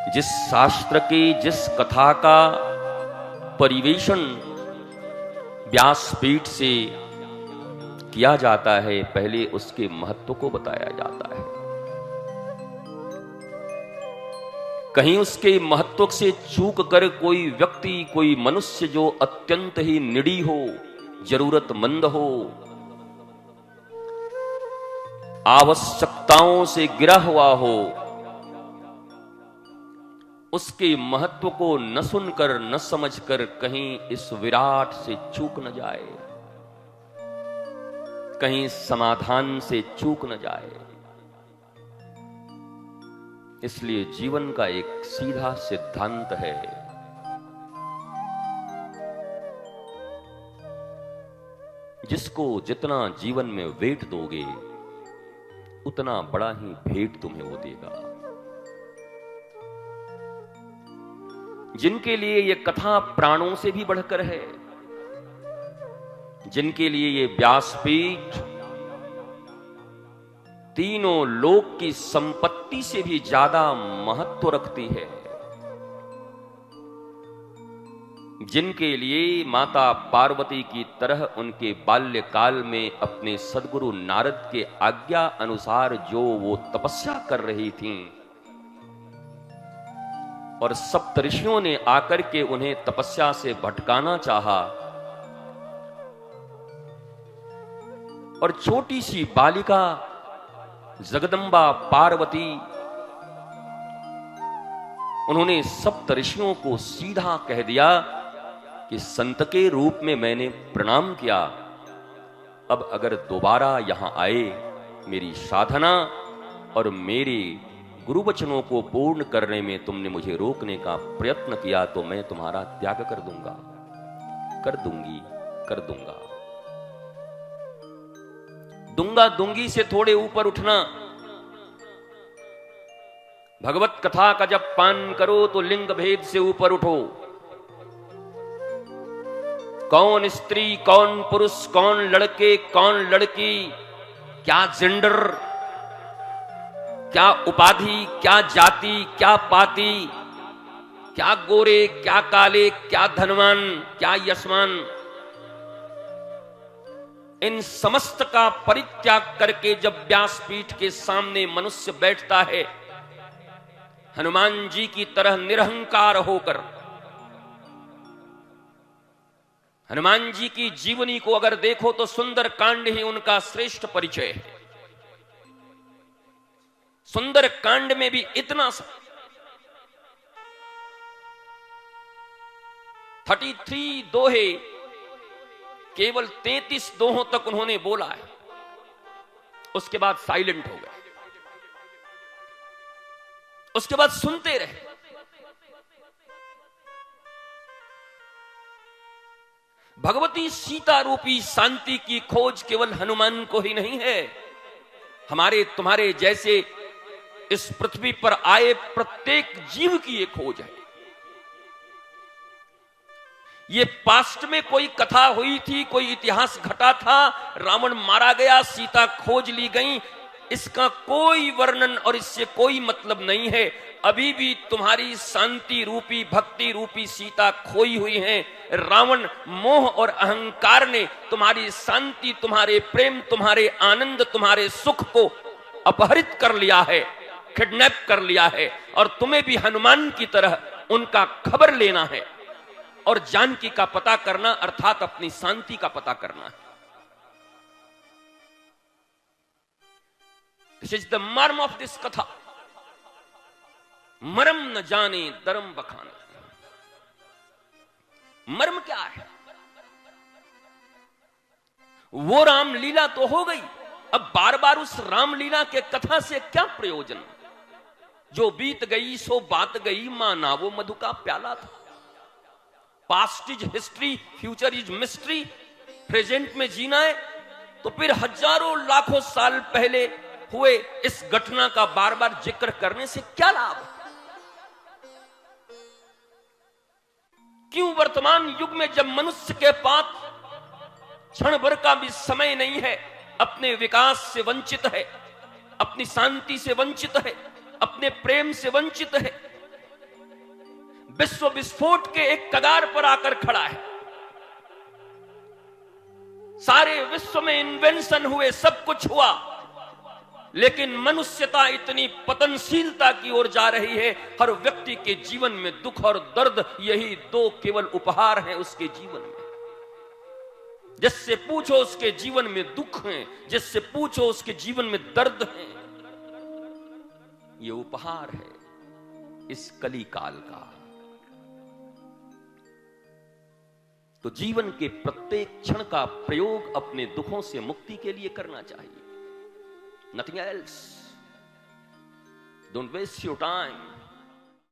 जिस शास्त्र के जिस कथा का परिवेशन व्यासपीठ से किया जाता है, पहले उसके महत्व को बताया जाता है। कहीं उसके महत्व से चूक कर कोई व्यक्ति, कोई मनुष्य जो अत्यंत ही निडी हो, जरूरतमंद हो, आवश्यकताओं से गिरा हुआ हो, उसके महत्व को न सुनकर न समझकर कहीं इस विराट से चूक न जाए, कहीं समाधान से चूक न जाए। इसलिए जीवन का एक सीधा सिद्धांत है, जिसको जितना जीवन में वेट दोगे उतना बड़ा ही भेंट तुम्हें वो देगा। जिनके लिए ये कथा प्राणों से भी बढ़कर है, जिनके लिए ये व्यासपीठ तीनों लोक की संपत्ति से भी ज्यादा महत्व रखती है, जिनके लिए माता पार्वती की तरह उनके बाल्यकाल में अपने सद्गुरु नारद के आज्ञा अनुसार जो वो तपस्या कर रही थीं, और सप्तऋषियों ने आकर के उन्हें तपस्या से भटकाना चाहा, और छोटी सी बालिका जगदम्बा पार्वती, उन्होंने सप्तऋषियों को सीधा कह दिया कि संत के रूप में मैंने प्रणाम किया, अब अगर दोबारा यहां आए, मेरी साधना और मेरे गुरु वचनों को पूर्ण करने में तुमने मुझे रोकने का प्रयत्न किया, तो मैं तुम्हारा त्याग कर दूंगा, कर दूंगी, कर दूंगा। दूंगा दूंगी से थोड़े ऊपर उठना। भगवत कथा का जब पान करो तो लिंग भेद से ऊपर उठो। कौन स्त्री, कौन पुरुष, कौन लड़के, कौन लड़की, क्या जेंडर, क्या उपाधि, क्या जाति, क्या पाति, क्या गोरे, क्या काले, क्या धनवान, क्या यशमान, इन समस्त का परित्याग करके जब व्यासपीठ के सामने मनुष्य बैठता है, हनुमान जी की तरह निरहंकार होकर, हनुमान जी की जीवनी को अगर देखो तो सुंदर कांड ही उनका श्रेष्ठ परिचय है। सुंदर कांड में भी इतना 33 दोहे, केवल 33 दोहों तक उन्होंने बोला है, उसके बाद साइलेंट हो गए, उसके बाद सुनते रहे। भगवती सीता रूपी शांति की खोज केवल हनुमान को ही नहीं है, हमारे तुम्हारे जैसे इस पृथ्वी पर आए प्रत्येक जीव की ये खोज है। ये पास्ट में कोई कथा हुई थी, कोई इतिहास घटा था, रावण मारा गया, सीता खोज ली गई, इसका कोई वर्णन और इससे कोई मतलब नहीं है। अभी भी तुम्हारी शांति रूपी, भक्ति रूपी सीता खोई हुई है। रावण मोह और अहंकार ने तुम्हारी शांति, तुम्हारे प्रेम, तुम्हारे आनंद, तुम्हारे सुख को अपहरित कर लिया है, किडनैप कर लिया है, और तुम्हें भी हनुमान की तरह उनका खबर लेना है और जानकी का पता करना, अर्थात अपनी शांति का पता करना है। दिस इज द मर्म ऑफ दिस कथा। मर्म न जाने धर्म बखाने। मर्म क्या है? वो रामलीला तो हो गई, अब बार बार उस रामलीला के कथा से क्या प्रयोजन? जो बीत गई सो बात गई, माना वो मधु का प्याला था। Past is history, future is mystery. Present में जीना है तो फिर हजारों लाखों साल पहले हुए इस घटना का बार बार जिक्र करने से क्या लाभ? क्यों वर्तमान युग में जब मनुष्य के पास क्षण भर का भी समय नहीं है, अपने विकास से वंचित है, अपनी शांति से वंचित है, अपने प्रेम से वंचित है, विश्व विस्फोट के एक कगार पर आकर खड़ा है। सारे विश्व में इन्वेंशन हुए, सब कुछ हुआ, लेकिन मनुष्यता इतनी पतनशीलता की ओर जा रही है। हर व्यक्ति के जीवन में दुख और दर्द, यही दो केवल उपहार हैं उसके जीवन में। जिससे पूछो उसके जीवन में दुख है, जिससे पूछो उसके जीवन में दर्द है। ये उपहार है इस कली काल का। तो जीवन के प्रत्येक क्षण का प्रयोग अपने दुखों से मुक्ति के लिए करना चाहिए। Nothing else. Don't waste your time.